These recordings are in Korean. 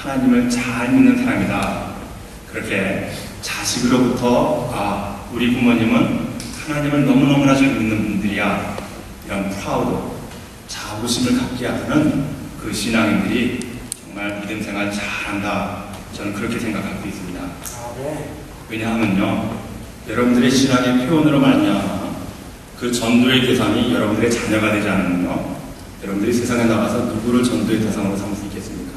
하나님을 잘 믿는 사람이다. 그렇게 자식으로부터 우리 부모님은 하나님을 너무너무나 잘 믿는 분들이야. 이런 프라우드, 자부심을 갖게 하는 그 신앙인들이 정말 믿음 생활 잘한다. 저는 그렇게 생각하고 있습니다. 왜냐하면요, 여러분들의 신앙의 표현으로 말미암아 그 전도의 대상이 여러분들의 자녀가 되지 않으면요, 여러분들이 세상에 나가서 누구를 전도의 대상으로 삼을 수 있겠습니까?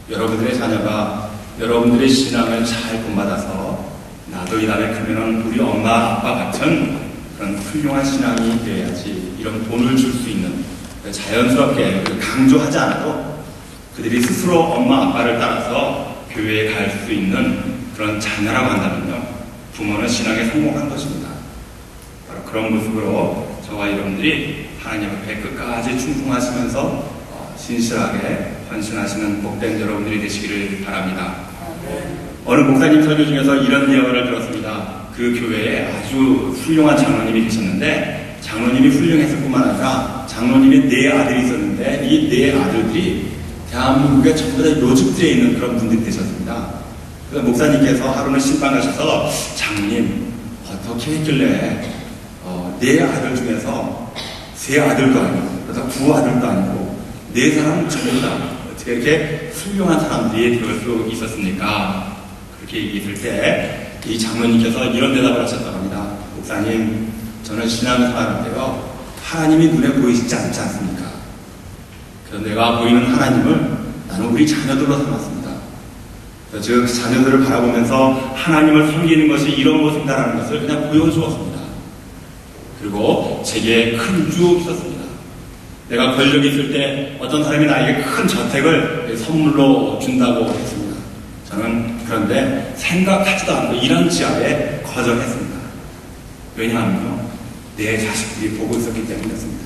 여러분들의 자녀가 여러분들의 신앙을 잘 본받아서 나도 이 다음에 크면은 우리 엄마 아빠 같은 그런 훌륭한 신앙이 되어야지, 이런 본을 줄 수 있는, 자연스럽게 강조하지 않아도 그들이 스스로 엄마 아빠를 따라서 교회에 갈 수 있는 그런 자녀라고 한다면요, 부모는 신앙에 성공한 것입니다. 바로 그런 모습으로 저와 여러분들이 하나님 앞에 끝까지 충성하시면서 신실하게 헌신하시는 복된 여러분들이 되시기를 바랍니다. 어느 목사님 설교 중에서 이런 이야기를 들었습니다. 그 교회에 아주 훌륭한 장로님이 계셨는데, 장로님이 훌륭했을 뿐만 아니라 장로님의 4 아들이 있었는데, 이 4 아들들이 대한민국에 전부 다 요직지에 있는 그런 분들이 되셨습니다. 그래서 목사님께서 하루는 신방 가셔서, 장로님 어떻게 했길래 4 아들 중에서 3 아들도 아니고, 그래서 9 아들도 아니고 4사람 전부 다 어떻게 이렇게 훌륭한 사람들이 될 수 있었습니까? 그렇게 얘기했을 때 이 장로님께서 이런 대답을 하셨다고 합니다. 목사님, 저는 신앙생활인데요, 하나님이 눈에 보이시지 않지 않습니까? 그래서 내가 보이는 하나님을 나는 우리 자녀들로 삼았습니다. 즉 자녀들을 바라보면서 하나님을 섬기는 것이 이런 모습이다라는 것을 그냥 보여주었습니다. 그리고 제게 큰 유혹이 있었습니다. 내가 권력이 있을 때 어떤 사람이 나에게 큰 저택을 선물로 준다고 했습니다. 저는 그런데 생각하지도 않고 이런 지하에 거절했습니다. 왜냐하면요, 내 자식들이 보고 있었기 때문이었습니다.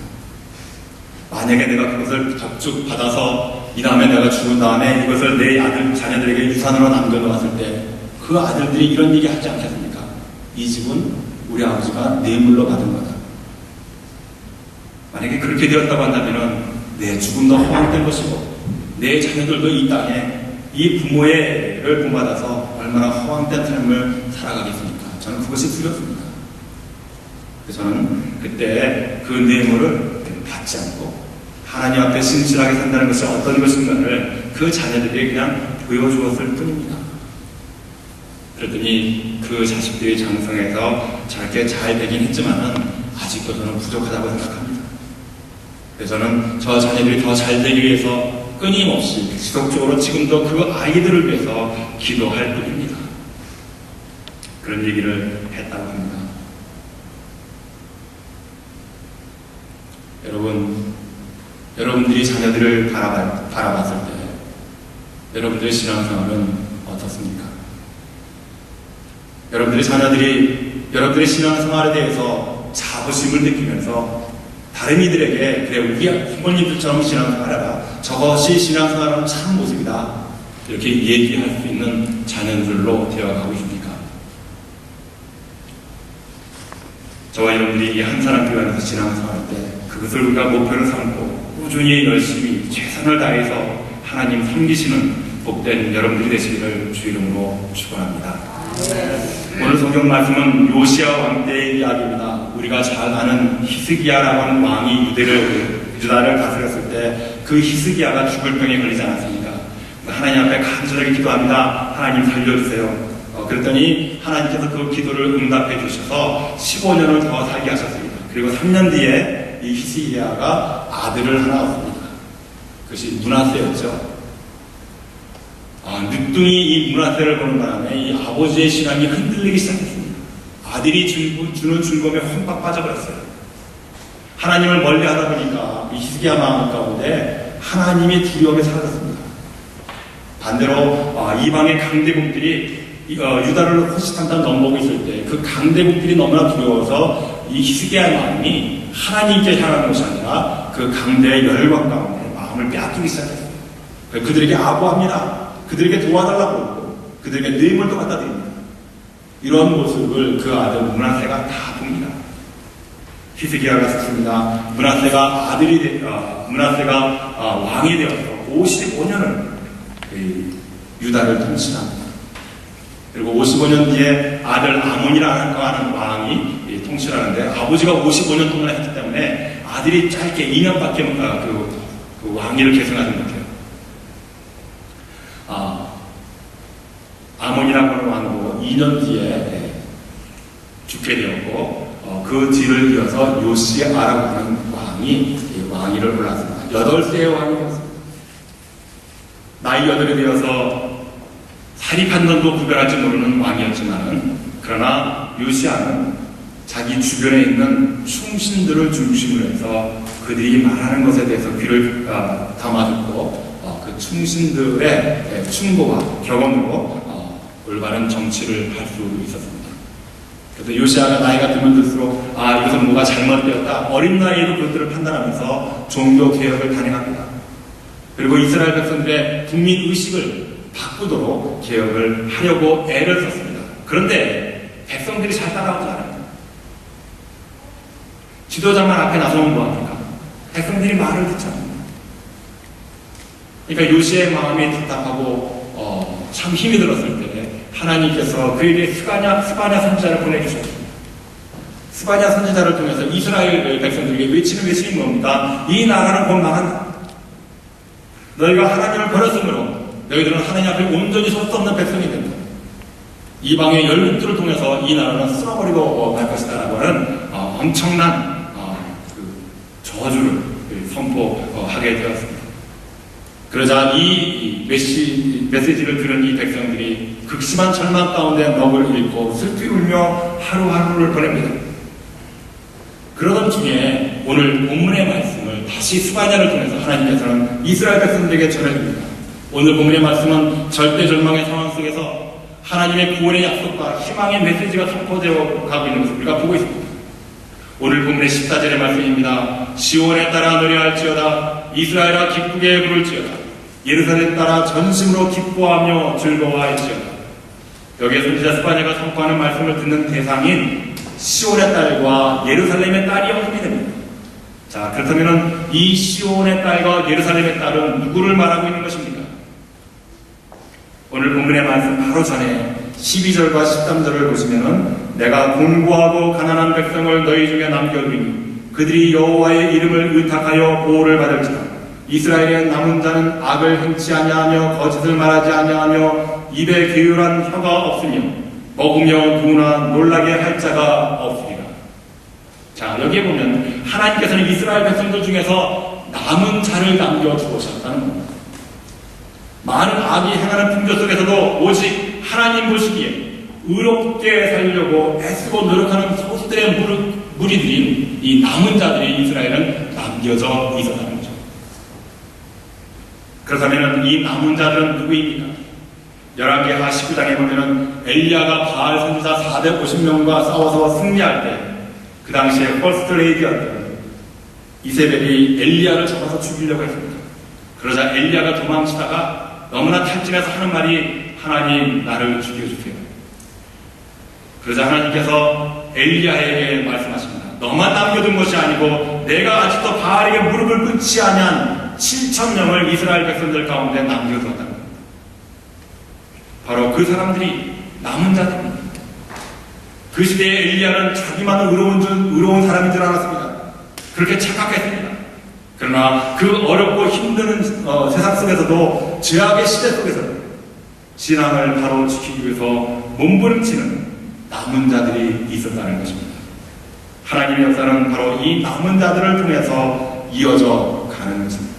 만약에 내가 그것을 적축받아서 이 다음에 내가 죽은 다음에 이것을 내 아들, 자녀들에게 유산으로 남겨놓았을 때 그 아들들이 이런 얘기 하지 않겠습니까? 이 집은 우리 아버지가 뇌물로 받은 거다. 만약에 그렇게 되었다고 한다면 내 죽음도 허황된 것이고, 내 자녀들도 이 땅에 이 부모의를 본받아서 얼마나 허황된 삶을 살아가겠습니까? 저는 그것이 두렵습니다. 그래서 저는 그때 그 뇌물을 받지 않고 하나님 앞에 신실하게 산다는 것이 어떤 것인가를 그 자녀들에게 그냥 보여주었을 뿐입니다. 그랬더니 그 자식들이 장성해서 저렇게 잘 되긴 했지만은 아직도 저는 부족하다고 생각합니다. 그래서 저는 저 자녀들이 더 잘 되기 위해서 끊임없이 지속적으로 지금도 그 아이들을 위해서 기도할 뿐입니다. 그런 얘기를 했다고 합니다. 여러분들이 자녀들을 바라봤을 때 여러분들의 신앙생활은 어떻습니까? 여러분들의 자녀들이 여러분들의 신앙생활에 대해서 자부심을 느끼면서 다른 이들에게, 그래 우리 부모님들처럼 신앙생활해라, 저것이 신앙생활하는 참 모습이다, 이렇게 얘기할 수 있는 자녀들로 되어가고 있습니까? 저와 여러분들이 이 한 사람 교회 안에서 신앙생활할 때 그것을 우리가 목표로 삼고 꾸준히 열심히 최선을 다해서 하나님 섬기시는 복된 여러분들이 되시기를 주 이름으로 축원합니다. 오늘 성경 말씀은 요시야 왕 때의 이야기입니다. 우리가 잘 아는 히스기야라고 하는 왕이 유다를 다스렸을 때 그 히스기야가 죽을 병에 걸리지 않았습니까? 하나님 앞에 간절하게 기도합니다. 하나님 살려주세요. 그랬더니 하나님께서 그 기도를 응답해 주셔서 15년을 더 살게 하셨습니다. 그리고 3년 뒤에 이 히스기야가 아들을 하나 얻습니다. 그것이 므낫세였죠. 늦둥이 이 므낫세를 보는 바람에 이 아버지의 신앙이 흔들리기 시작했습니다. 아들이 주는 즐거움에 험박 빠져버렸어요. 하나님을 멀리하다 보니까 이 히스기야 마음 가운데 하나님의 두려움이 사라졌습니다. 반대로 이방의 강대국들이 유다를 호시탐탐 넘보고 있을 때 그 강대국들이 너무나 두려워서 이 히스기야의 마음이 하나님께 향하는 것이 아니라 그 강대의 열광 가운데 마음을 빼앗기기 시작했어요. 그들에게 아부합니다. 그들에게 도와달라고 그러고 그들에게 뇌물도 갖다 드립니다. 이런 모습을 그 아들 므낫세가 다 봅니다. 히스기야가 죽습니다. 므낫세가 왕이 되어서 55년을 유다를 통치합니다. 그리고 55년 뒤에 아들 아몬이라는 왕이 통치하는데 아버지가 55년 동안 했기 때문에 아들이 짧게 2년밖에 그 왕위를 계승하지 못해요. 아몬이라고 하는 왕도 2년 뒤에 죽게 되었고 그 뒤를 이어서 요시아라고 하는 왕이 왕위를 올랐습니다. 8세의 왕이 되었습니다. 나이 8이 되어서 사리 판단도 구별할지 모르는 왕이었지만 그러나 요시아는 자기 주변에 있는 충신들을 중심으로 해서 그들이 말하는 것에 대해서 귀를 담아줬고 그 충신들의 충고와 격언으로 올바른 정치를 할 수 있었습니다. 그래서 요시아가 나이가 들면 들수록 이것은 뭐가 잘못되었다. 어린 나이에도 그것들을 판단하면서 종교 개혁을 단행합니다. 그리고 이스라엘 백성들의 국민 의식을 바꾸도록 개혁을 하려고 애를 썼습니다. 그런데 백성들이 잘 따라오지 않아요. 지도자만 앞에 나서면 뭐합니까? 백성들이 말을 듣지 않습니다. 그러니까 요시아의 마음이 답답하고 참 힘이 들었을 때 하나님께서 그에게 스바냐 선지자를 보내주셨습니다. 스바냐 선지자를 통해서 이스라엘 백성들에게 외치는 외침이 뭡니까? 이 나라는 곧 망한다. 너희가 하나님을 버렸으므로 너희들은 하나님 앞에 온전히 설 수 없는 백성이 된다. 이방의 열국들을 통해서 이 나라는 쓸어버리고 갈 것이다 라고 하는 엄청난 저주를 선포하게 되었습니다. 그러자 이 메시지를 들은 이 백성들이 극심한 절망 가운데 넋을 잃고 슬피 울며 하루하루를 보냅니다. 그러던 중에 오늘 본문의 말씀을 다시 스바냐를 통해서 하나님께서는 이스라엘 백성들에게 전해줍니다. 오늘 본문의 말씀은 절대 절망의 상황 속에서 하나님의 구원의 약속과 희망의 메시지가 선포되어 가고 있는 것을 우리가 보고 있습니다. 오늘 본문의 14절의 말씀입니다. 시온에 따라 노래할지어다. 이스라엘아 기쁘게 부를지어다. 예루살렘 따라 전심으로 기뻐하며 즐거워할지어다. 여기에 선지자 스바냐가 선포하는 말씀을 듣는 대상인 시온의 딸과 예루살렘의 딸이 언급이 됩니다. 자, 그렇다면 이 시온의 딸과 예루살렘의 딸은 누구를 말하고 있는 것입니까? 오늘 본문의 말씀 바로 전에 12절과 13절을 보시면은 내가 곤고하고 가난한 백성을 너희 중에 남겨두니 그들이 여호와의 이름을 의탁하여 보호를 받을지라. 이스라엘의 남은 자는 악을 행치 아니하며 거짓을 말하지 아니하며 입에 게으란 혀가 없으며 먹으며 누나 놀라게 할 자가 없으리라. 자, 여기에 보면 하나님께서는 이스라엘 백성들 중에서 남은 자를 남겨두셨다는 겁니다. 많은 악이 행하는 풍조 속에서도 오직 하나님 보시기에 의롭게 살려고 애쓰고 노력하는 소수들의 무리들인 이 남은 자들이 이스라엘은 남겨져 있었다는 거죠. 그렇다면 이 남은 자들은 누구입니까? 열왕기하 19장에 보면은 엘리야가 바알 선지자 450명과 싸워서 승리할 때 그 당시에 퍼스트 레이디였던 이세벨이 엘리야를 잡아서 죽이려고 했습니다. 그러자 엘리야가 도망치다가 너무나 탈진해서 하는 말이 하나님 나를 죽여주세요. 그러자 하나님께서 엘리야에게 말씀하십니다. 너만 남겨둔 것이 아니고 내가 아직도 바알에게 무릎을 꿇지 아니한 7,000명을 이스라엘 백성들 가운데 남겨두었다는 겁니다. 바로 그 사람들이 남은 자들입니다. 그 시대에 엘리야는 자기만은 의로운 사람인 줄 알았습니다. 그렇게 착각했습니다. 그러나 그 어렵고 힘든 세상 속에서도 죄악의 시대 속에서 신앙을 바로 지키기 위해서 몸부림치는 남은 자들이 있었다는 것입니다. 하나님의 역사는 바로 이 남은 자들을 통해서 이어져 가는 것입니다.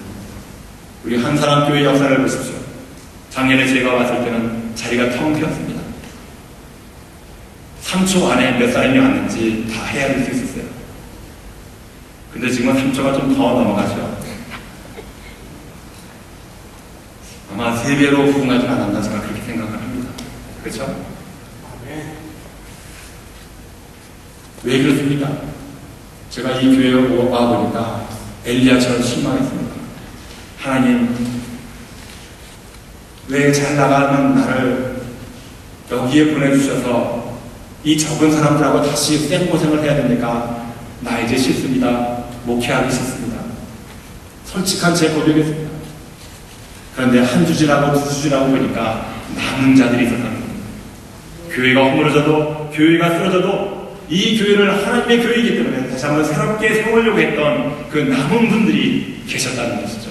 우리 한사람교회 역사를 보십시오. 작년에 제가 왔을 때는 자리가 텅 비었습니다. 3초 안에 몇 사람이 왔는지 다 헤아릴 수 있었어요. 근데 지금은 3초가 좀 더 넘어가죠. 아마 3배로 부응하지 않았나 제가 그렇게 생각을 합니다. 그렇죠? 왜 그렇습니까? 제가 이 교회에 와보니까 엘리야처럼 실망했습니다. 하나님, 왜 잘 나가는 나를 여기에 보내주셔서 이 적은 사람들하고 다시 생고생을 해야 됩니까? 나 이제 싫습니다. 목회하기 싫습니다. 솔직한 제 고백이었습니다. 그런데 한 주 지나고 두 주 지나고 보니까 남은 자들이 있었다는 겁니다. 교회가 허물어져도, 교회가 쓰러져도 이 교회를 하나님의 교회이기 때문에 다시 한번 새롭게 세우려고 했던 그 남은 분들이 계셨다는 것이죠.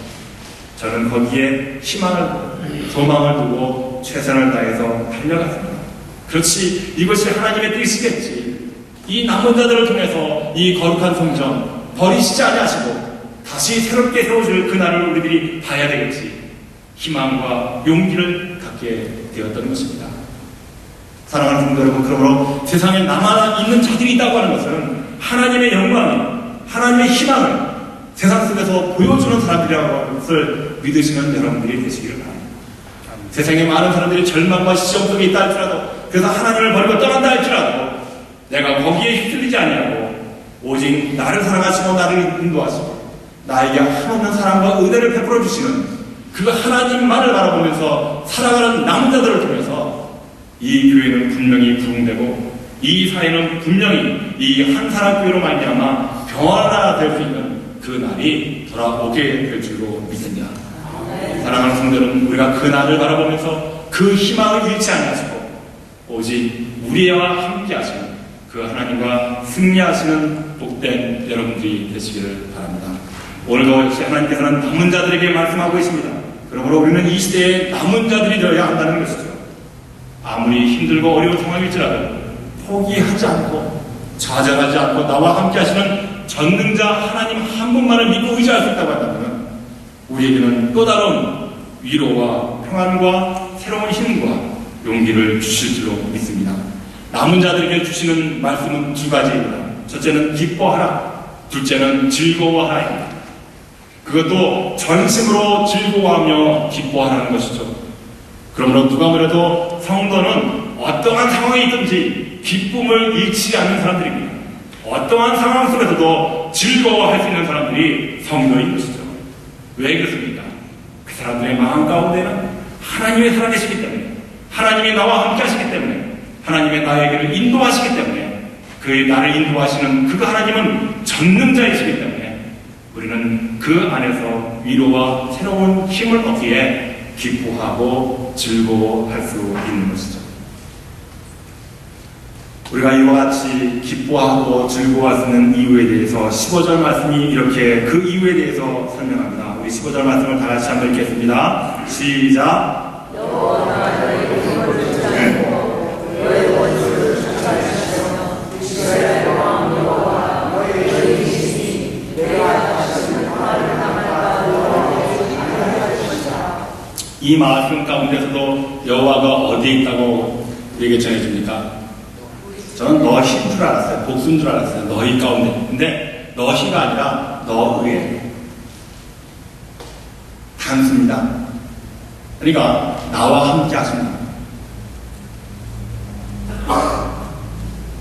저는 거기에 희망을, 소망을 두고 최선을 다해서 달려갔습니다. 그렇지, 이것이 하나님의 뜻이겠지. 이 남은 자들을 통해서 이 거룩한 성전 버리시지 아니하시고 다시 새롭게 세워줄 그날을 우리들이 봐야 되겠지. 희망과 용기를 갖게 되었던 것입니다. 사랑하는 성도 여러분, 그러므로 세상에 남아 있는 자들이 있다고 하는 것은 하나님의 영광을, 하나님의 희망을 세상 속에서 보여주는 사람들이라는 것을 믿으시는 여러분들이 되시기를 바랍니다. 세상에 많은 사람들이 절망과 시험 속에 있다 할지라도, 그래서 하나님을 버리고 떠난다 할지라도 내가 거기에 휩쓸리지 아니하고 오직 나를 사랑하시고 나를 인도하시고 나에게 한없는 사랑과 은혜를 베풀어 주시는 그 하나님만을 바라보면서 살아가는 남은 자들을 통해서 이 교회는 분명히 부흥되고 이 사회는 분명히 이 한 사람 교회로 말미암아 평화가 될 수 있는 그 날이 돌아오게 될 줄로 믿습니다. 사랑하는 성도는 우리가 그 날을 바라보면서 그 희망을 잃지 아니하시고 오직 우리와 함께 하시는 그 하나님과 승리하시는 복된 여러분들이 되시기를 바랍니다. 오늘도 하나님께서는 남은 자들에게 말씀하고 계십니다. 그러므로 우리는 이 시대에 남은 자들이 되어야 한다는 것이죠. 아무리 힘들고 어려운 상황일지라도 포기하지 않고 좌절하지 않고 나와 함께 하시는 전능자 하나님 한 분만을 믿고 의지할 수 있다고 한다면 우리에게는 또 다른 위로와 평안과 새로운 힘과 용기를 주실 줄로 믿습니다. 남은 자들에게 주시는 말씀은 두 가지입니다. 첫째는 기뻐하라, 둘째는 즐거워하라입니다. 그것도 전심으로 즐거워하며 기뻐하라는 것이죠. 그러므로 누가 뭐래도 성도는 어떠한 상황에 있든지 기쁨을 잃지 않는 사람들입니다. 어떠한 상황 속에서도 즐거워할 수 있는 사람들이 성도인 것이죠. 왜 그렇습니까? 그 사람들의 마음 가운데는 하나님의 살아계시기 때문에, 하나님이 나와 함께 하시기 때문에, 하나님의 나에게를 인도하시기 때문에, 그 나를 인도하시는 그 하나님은 전능자이시기 때문에 우리는 그 안에서 위로와 새로운 힘을 얻기에 기뻐하고 즐거워할 수 있는 것이죠. 우리가 이와 같이 기뻐하고 즐거워할 수 있는 이유에 대해서 15절 말씀이 이렇게 그 이유에 대해서 설명합니다. 우리 15절 말씀을 다 같이 한번 읽겠습니다. 시작. 이 말씀 가운데서도 여호와가 어디에 있다고 우리에게 전해줍니까? 저는 너희인 줄 알았어요. 복수인 줄 알았어요. 너희 가운데. 근데 너희가 아니라 너희에 단수입니다. 그러니까 나와 함께 하시는,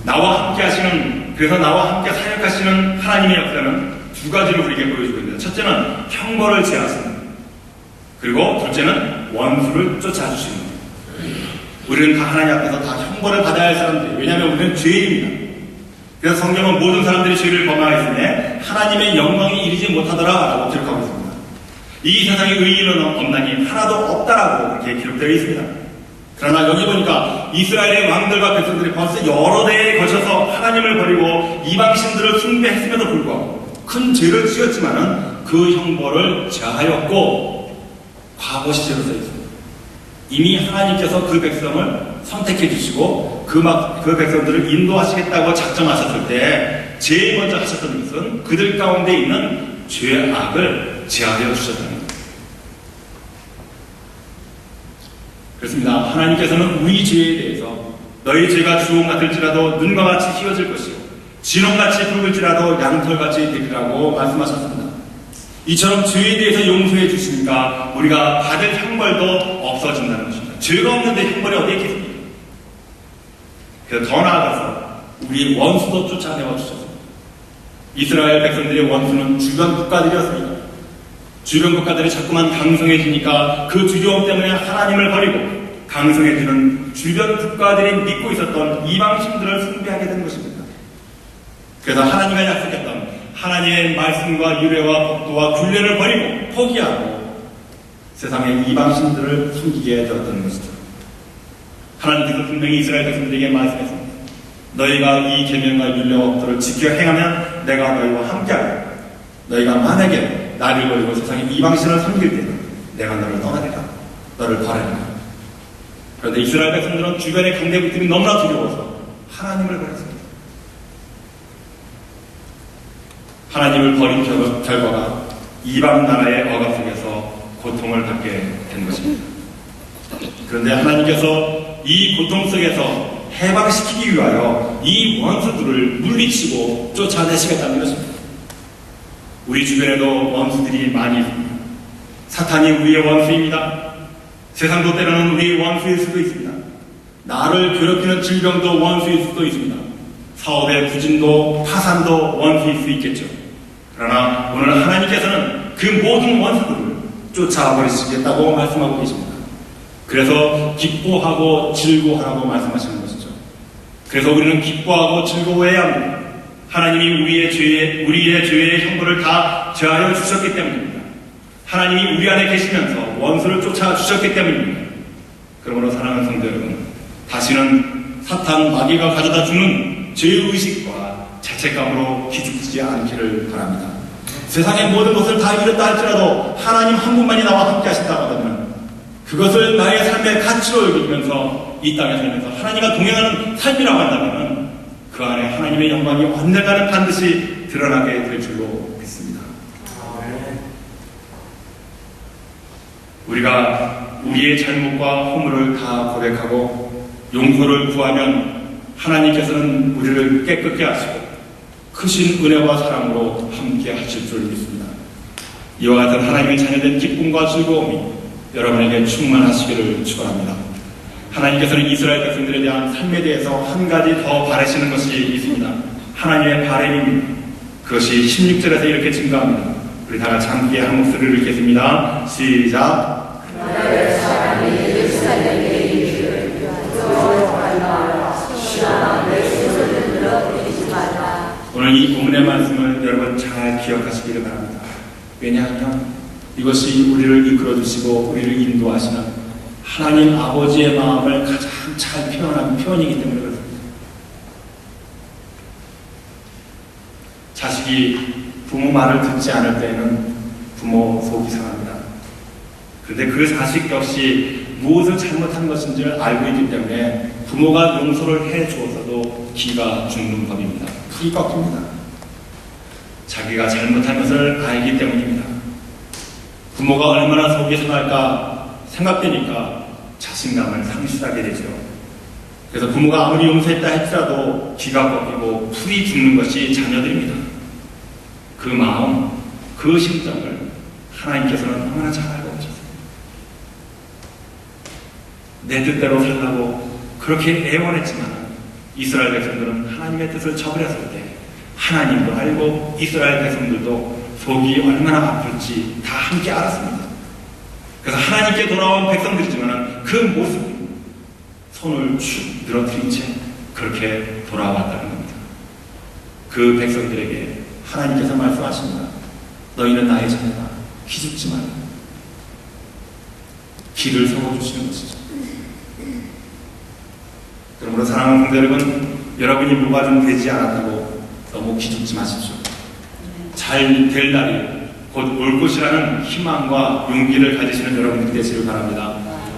나와 함께 하시는, 그래서 나와 함께 사역하시는 하나님의 역사는 두 가지를 우리에게 보여주고 있습니다. 첫째는 형벌을 제하시는, 그리고 둘째는 원수를 쫓아주시는 거예요. 우리는 다 하나님 앞에서 다 형벌을 받아야 할 사람들이에요. 왜냐하면 우리는 죄인입니다. 그래서 성경은 모든 사람들이 죄를 범하였으니 하나님의 영광이 이르지 못하더라라고 기록하고 있습니다. 이 세상에 의인은 없나니 하나도 없다라고 이렇게 기록되어 있습니다. 그러나 여기 보니까 이스라엘의 왕들과 백성들이 벌써 여러 대에 걸쳐서 하나님을 버리고 이방신들을 숭배했음에도 불구하고 큰 죄를 지었지만은 그 형벌을 제하였고 과거 시제로 써 있습니다. 이미 하나님께서 그 백성을 선택해 주시고 그 백성들을 인도하시겠다고 작정하셨을 때 제일 먼저 하셨던 것은 그들 가운데 있는 죄악을 제하여 주셨다는 겁니다. 그렇습니다. 하나님께서는 우리 죄에 대해서 너희 죄가 주홍 같을지라도 눈과 같이 휘어질 것이요 진홍같이 붉을지라도 양털같이 되리라고 말씀하셨습니다. 이처럼 죄에 대해서 용서해 주시니까 우리가 받을 형벌도 없어진다는 것입니다. 죄가 없는데 형벌이 어디에 있겠습니까? 그래서 더 나아가서 우리 원수도 쫓아내어 주셨습니다. 이스라엘 백성들의 원수는 주변 국가들이었습니다. 주변 국가들이 자꾸만 강성해지니까 그 두려움 때문에 하나님을 버리고 강성해지는 주변 국가들이 믿고 있었던 이방신들을 숭배하게 된 것입니다. 그래서 하나님과 약속했던 하나님의 말씀과 유래와 법도와 균례를 버리고 포기하고 세상의 이방신들을 섬기게 되었던 것이죠. 하나님께서 분명히 이스라엘 백성들에게 말씀했습니다. 너희가 이 계명과 율법들을 지켜 행하면 내가 너희와 함께하리라. 너희가 만약에 나를 버리고 세상의 이방신을 섬길 때는 내가 너를 떠나리라. 너를 버리리라. 그런데 이스라엘 백성들은 주변의 강대 붙음이 너무나 두려워서 하나님을 버렸습니다. 하나님을 버린 결과가 이방 나라의 억압 속에서 고통을 받게 된 것입니다. 그런데 하나님께서 이 고통 속에서 해방시키기 위하여 이 원수들을 물리치고 쫓아내시겠다는 것입니다. 우리 주변에도 원수들이 많이 있습니다. 사탄이 우리의 원수입니다. 세상도 때로는 우리의 원수일 수도 있습니다. 나를 괴롭히는 질병도 원수일 수도 있습니다. 사업의 부진도 파산도 원수일 수 있겠죠. 그러나 오늘 하나님께서는 그 모든 원수들을 쫓아버리시겠다고 말씀하고 계십니다. 그래서 기뻐하고 즐거워하라고 말씀하시는 것이죠. 그래서 우리는 기뻐하고 즐거워해야 합니다. 하나님이 우리의 죄의 형벌을 다 제하여 주셨기 때문입니다. 하나님이 우리 안에 계시면서 원수를 쫓아주셨기 때문입니다. 그러므로 사랑하는 성도 여러분, 다시는 사탄 마귀가 가져다 주는 죄의식과 자책감으로 기죽지 않기를 바랍니다. 세상의 모든 것을 다 잃었다 할지라도 하나님 한 분만이 나와 함께 하신다고 하면 그것을 나의 삶의 가치로 여기면서 이 땅에 살면서 하나님과 동행하는 삶이라고 한다면 그 안에 하나님의 영광이 언젠가는 반드시 드러나게 될 줄로 믿습니다. 우리가 우리의 잘못과 허물을 다 고백하고 용서를 구하면 하나님께서는 우리를 깨끗게 하시고 크신 은혜와 사랑으로 함께 하실 줄 믿습니다. 이와 같은 하나님의 자녀된 기쁨과 즐거움이 여러분에게 충만하시기를 축원합니다. 하나님께서는 이스라엘 백성들에 대한 삶에 대해서 한 가지 더 바라시는 것이 있습니다. 하나님의 바람입니다. 그것이 16절에서 이렇게 증가합니다. 우리 다 같이 함께 한 목소리를 읽겠습니다. 시작. 오늘 이 본문의 말씀을 여러분 잘 기억하시기를 바랍니다. 왜냐하면 이것이 우리를 이끌어주시고 우리를 인도하시는 하나님 아버지의 마음을 가장 잘 표현한 표현이기 때문에 그렇습니다. 자식이 부모 말을 듣지 않을 때에는 부모 속이 상합니다. 그런데 그 자식 역시 무엇을 잘못한 것인지를 알고 있기 때문에 부모가 용서를 해주어서도 기가 죽는 법입니다. 불이 꺾입니다. 자기가 잘못한 것을 알기 때문입니다. 부모가 얼마나 속이 상할까 생각되니까 자신감을 상실하게 되죠. 그래서 부모가 아무리 용서했다 할지라도 기가 꺾이고 풀이 죽는 것이 자녀들입니다. 그 마음, 그 심정을 하나님께서는 너무나 잘 알고 계셨습니다. 내 뜻대로 살라고 그렇게 애원했지만 이스라엘 백성들은 하나님의 뜻을 저버렸을 때 하나님도 알고 이스라엘 백성들도 속이 얼마나 아플지 다 함께 알았습니다. 그래서 하나님께 돌아온 백성들이지만 그 모습 손을 축 늘어뜨린 채 그렇게 돌아왔다는 겁니다. 그 백성들에게 하나님께서 말씀하십니다. 너희는 나의 자녀다. 기죽지 마라. 길을 세워주시는 것이죠. 그러므로 사랑하는 성도 여러분, 여러분이 뭐가 좀 되지 않았다고 너무 기죽지 마십시오. 잘 될 날이 곧 올 것이라는 희망과 용기를 가지시는 여러분들이 되시길 바랍니다.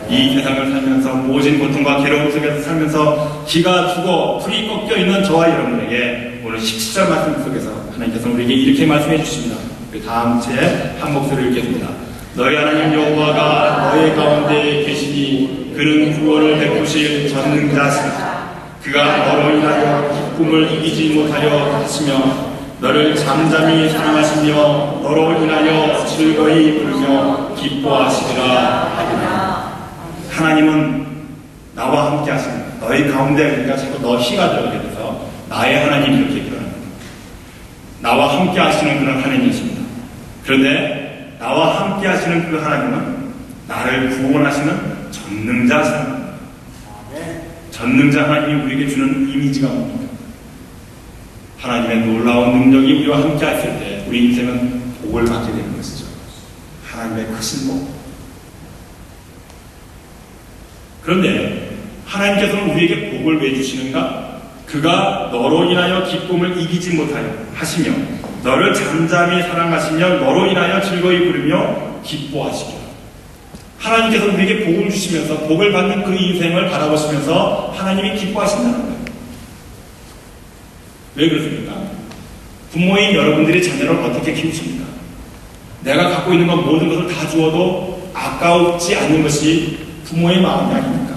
이 세상을 살면서 모진 고통과 괴로움 속에서 살면서 기가 죽어 풀이 꺾여 있는 저와 여러분에게 오늘 17절 말씀 속에서 하나님께서 우리에게 이렇게 말씀해 주십니다. 우리 다음 주에 한 목소리를 읽겠습니다. 너희 하나님 여호와가 너희 가운데 계시니 그는 구원을 베푸실 전능자시다. 그가 너로 인하여 기쁨을 이기지 못하여 하시며 너를 잠잠히 사랑하시며 너로 인하여 즐거이 부르며 기뻐하시리라 하리라. 하나님은 나와 함께 하십니다. 너희 가운데 우리가 자꾸 너희가 들어오게 돼서 나의 하나님 이렇게 표현합니다. 나와 함께 하시는 그런 하나님이십니다. 그런데 나와 함께 하시는 그 하나님은 나를 구원하시는 전능자십니다. 전능자 하나님이 우리에게 주는 이미지가 뭡니까? 하나님의 놀라운 능력이 우리와 함께 했을 때 우리 인생은 복을 받게 되는 것이죠. 하나님의 크신 복, 그런데 하나님께서는 우리에게 복을 왜 주시는가? 그가 너로 인하여 기쁨을 이기지 못하여 하시며 너를 잠잠히 사랑하시며 너로 인하여 즐거이 부르며 기뻐하시기로. 하나님께서 우리에게 복을 주시면서 복을 받는 그 인생을 바라보시면서 하나님이 기뻐하신다는 거예요. 왜 그렇습니까? 부모인 여러분들이 자녀를 어떻게 키우십니까? 내가 갖고 있는 것 모든 것을 다 주어도 아까우지 않는 것이 부모의 마음이 아닙니까?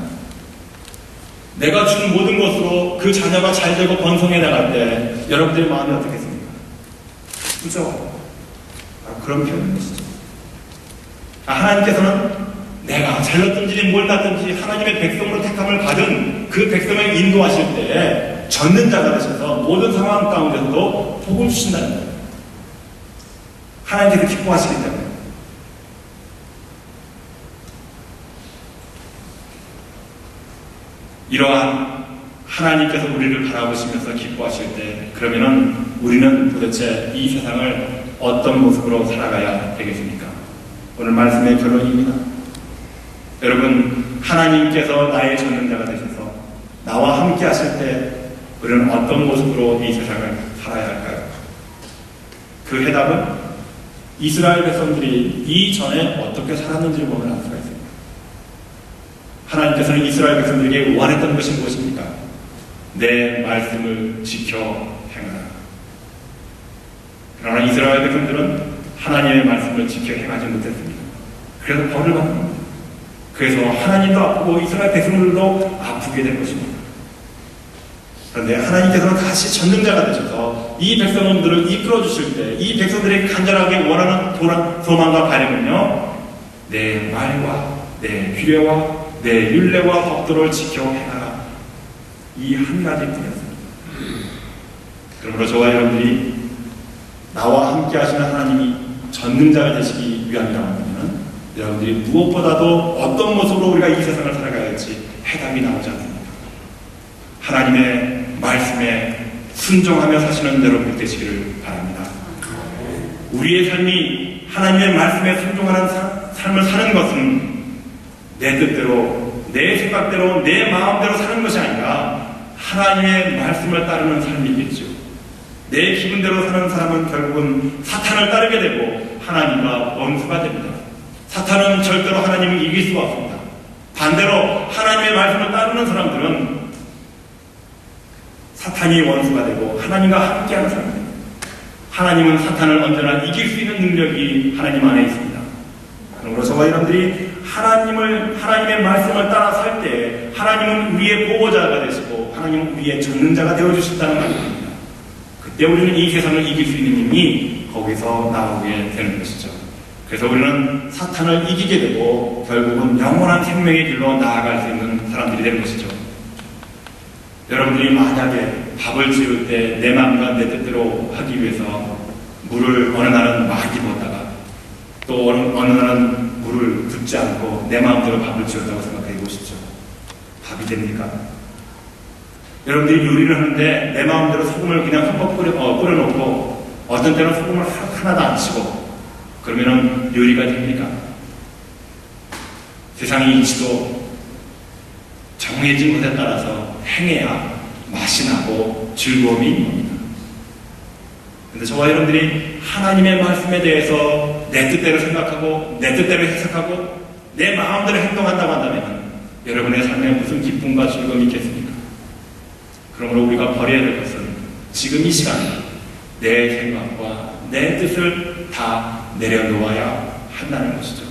내가 준 모든 것으로 그 자녀가 잘 되고 번성해 나갈 때 여러분들의 마음이 어떻겠습니까? 그죠? 그런 표현인 것이죠. 하나님께서는 내가 잘났든지 몰랐든지 하나님의 백성으로 택함을 받은 그 백성을 인도하실 때에 젖는 자가 되셔서 모든 상황 가운데서도 복을 주신다는 거예요. 하나님께서 기뻐하시기 때문에. 이러한 하나님께서 우리를 바라보시면서 기뻐하실 때 그러면은 우리는 도대체 이 세상을 어떤 모습으로 살아가야 되겠습니까? 오늘 말씀의 결론입니다. 여러분, 하나님께서 나의 전능자가 되셔서 나와 함께 하실 때 우리는 어떤 모습으로 이 세상을 살아야 할까요? 그 해답은 이스라엘 백성들이 이전에 어떻게 살았는지를 보면 알 수가 있습니다. 하나님께서는 이스라엘 백성들에게 원했던 것이 무엇입니까? 내 말씀을 지켜 행하라. 그러나 이스라엘 백성들은 하나님의 말씀을 지켜 행하지 못했습니다. 그래서 벌을 받는 겁니다. 그래서 하나님도 아프고 이스라엘 백성들도 아프게 된 것입니다. 그런데 하나님께서는 다시 전능자가 되셔서 이 백성들을 이끌어 주실 때 이 백성들이 간절하게 원하는 소망과 바람은요, 내 말과 내 규례와 내 율례와 법도를 지켜 행하라. 이 한 가지 뿐이었습니다. 그러므로 저와 여러분들이 나와 함께 하시는 하나님이 전능자가 되시기 위함이라고 하면 여러분들이 무엇보다도 어떤 모습으로 우리가 이 세상을 살아가야 할지 해답이 나오지 않습니다. 하나님의 말씀에 순종하며 사시는 여러분 되시기를 바랍니다. 우리의 삶이 하나님의 말씀에 순종하는 삶을 사는 것은 내 뜻대로, 내 생각대로, 내 마음대로 사는 것이 아니라 하나님의 말씀을 따르는 삶이겠죠. 내 기분대로 사는 사람은 결국은 사탄을 따르게 되고 하나님과 원수가 됩니다. 사탄은 절대로 하나님을 이길 수가 없습니다. 반대로 하나님의 말씀을 따르는 사람들은 사탄이 원수가 되고 하나님과 함께하는 사람입니다. 하나님은 사탄을 언제나 이길 수 있는 능력이 하나님 안에 있습니다. 그러므로 저와 여러분들이 하나님의 말씀을 따라 살 때 하나님은 우리의 보호자가 되시고 하나님은 우리의 전능자가 되어주신다는 말입니다. 그때 우리는 이 세상을 이길 수 있는 힘이 거기서 나오게 되는 것이죠. 그래서 우리는 사탄을 이기게 되고 결국은 영원한 생명의 길로 나아갈 수 있는 사람들이 되는 것이죠. 여러분들이 만약에 밥을 지을 때 내 마음과 내 뜻대로 하기 위해서 물을 어느 날은 많이 부었다가 또 어느 날은 물을 붓지 않고 내 마음대로 밥을 지었다고 생각해 보십시오. 밥이 됩니까? 여러분들이 요리를 하는데 내 마음대로 소금을 그냥 흠뻑 뿌려놓고 어떤 때는 소금을 하나도 안 치고 그러면은 요리가 됩니까? 세상의 이치도 정해진 것에 따라서 행해야 맛이 나고 즐거움이 있는 겁니다. 그런데 저와 여러분들이 하나님의 말씀에 대해서 내 뜻대로 생각하고 내 뜻대로 해석하고 내 마음대로 행동한다고 한다면 여러분의 삶에 무슨 기쁨과 즐거움이 있겠습니까? 그러므로 우리가 버려야 될 것은 지금 이 시간에 내 생각과 내 뜻을 다 내려놓아야 한다는 것이죠.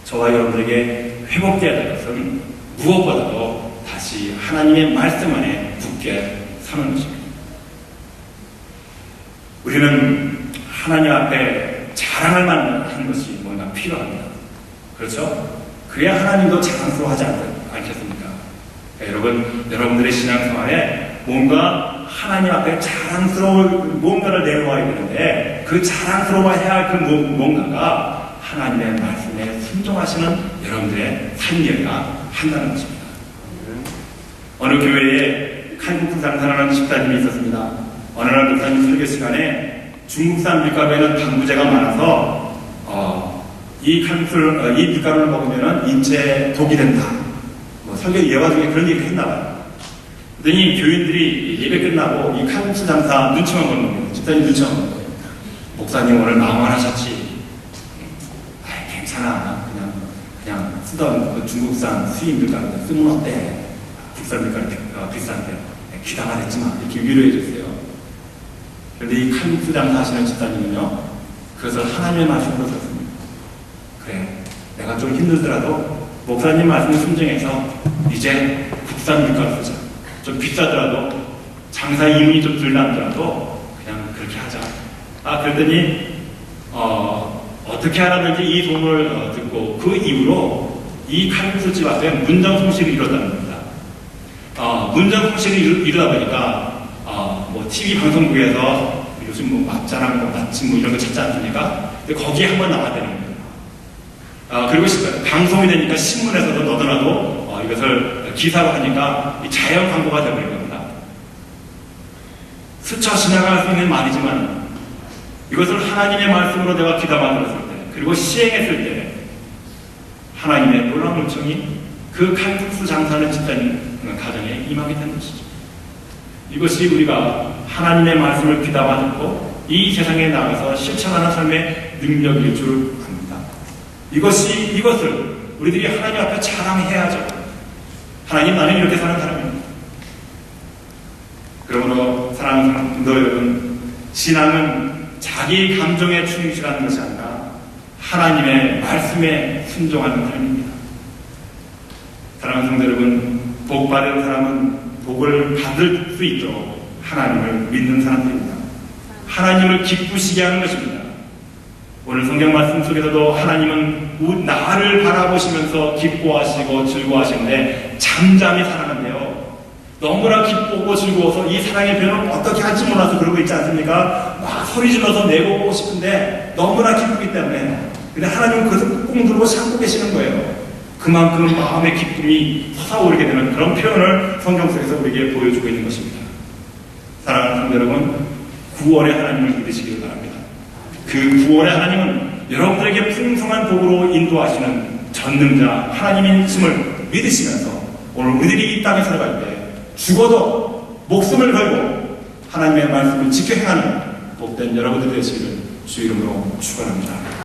저와 여러분들에게 회복되어야 될 것은 무엇보다도 다시 하나님의 말씀 안에 굳게 사는 것입니다. 우리는 하나님 앞에 자랑할 만한 것이 뭔가 필요합니다. 그렇죠? 그래야 하나님도 자랑스러워하지 않겠습니까? 여러분들의 신앙생활에 뭔가 하나님 앞에 자랑스러울 뭔가를 내놓아야 되는데 그 자랑스러워해야 할 그 뭔가가 하나님의 말씀에 순종하시는 여러분들의 삶이어야 한다는 것입니다. 어느 교회에 칼국수 장사하는 집사님이 있었습니다. 어느 날 목사님 설교 시간에 중국산 밀가루에는 방부제가 많아서 이 밀가루를 먹으면 인체에 독이 된다. 뭐 설교 예화 중에 그런 얘기를 했나 봐요. 그랬더니 교인들이 예배 끝나고 이 칼국수 장사 눈치만 보는 겁니다. 집사님 눈치만 보는 거예요. 목사님 오늘 마음 하나셨지? 괜찮아. 그냥 쓰던 그 중국산 수입 밀가루 쓰면 어때? 국산 밀가루 비싼데 귀담아 됐지만 이렇게 위로해 줬어요. 그런데 이 칼국수 장사 하시는 집사님은요, 그것을 하나님의 말씀으로 썼습니다. 그래, 내가 좀 힘들더라도 목사님 말씀을 순종해서 이제 국산 밀가루 쓰자. 좀 비싸더라도 장사 이윤이 좀 덜 나더라도 그냥 그렇게 하자. 그랬더니 어떻게 하라든지 이 소문을 듣고 그 이후로 이 칼국수집 앞에 문정성시를 이뤘다는 겁니다. 문정성시를 이루다 보니까 뭐 TV 방송국에서 요즘 뭐 맛자랑 뭐 맛집 뭐 이런 거 찾지 않습니까? 근데 거기에 한번 나왔다는 겁니다. 그리고 방송이 되니까 신문에서도 너도나도 이것을 기사로 하니까 자연 광고가 되어버린 겁니다. 스쳐 지나갈 수 있는 말이지만 이것을 하나님의 말씀으로 내가 귀담아 들었을 때, 그리고 시행했을 때 하나님의 놀라운 은총이 그 칼국수 장사하는 집사님 가정에 임하게 된 것이죠. 이것이 우리가 하나님의 말씀을 귀담아 듣고 이 세상에 나가서 실천하는 삶의 능력일 줄 압니다. 이것을 우리들이 하나님 앞에 자랑해야죠. 하나님, 나는 이렇게 사는 사람입니다. 그러므로 사랑하는 성도 여러분, 신앙은 자기 감정에 충실하는 것이 아니라 하나님의 말씀에 순종하는 삶입니다. 사랑하는 성도 여러분, 복받은 사람은 복을 받을 수 있도록 하나님을 믿는 사람들입니다. 하나님을 기쁘시게 하는 것입니다. 오늘 성경 말씀 속에서도 하나님은 나를 바라보시면서 기뻐하시고 즐거워하시는데 잠잠히 사랑한대요. 너무나 기쁘고 즐거워서 이 사랑의 표현을 어떻게 할지 몰라서 그러고 있지 않습니까? 막 소리 질러서 내고 싶은데 너무나 기쁘기 때문에. 근데 하나님은 그것을 꾹꾹 누르고 참고 계시는 거예요. 그만큼 마음의 기쁨이 솟아오르게 되는 그런 표현을 성경 속에서 우리에게 보여주고 있는 것입니다. 사랑하는 성도 여러분, 구원의 하나님을 믿으시기를 바랍니다. 그 구원의 하나님은 여러분들에게 풍성한 복으로 인도하시는 전능자 하나님이심을 믿으시면서 오늘 우리들이 이 땅에 살아갈 때 죽어도 목숨을 걸고 하나님의 말씀을 지켜 행하는 복된 여러분들 되시기를 주 이름으로 축원합니다.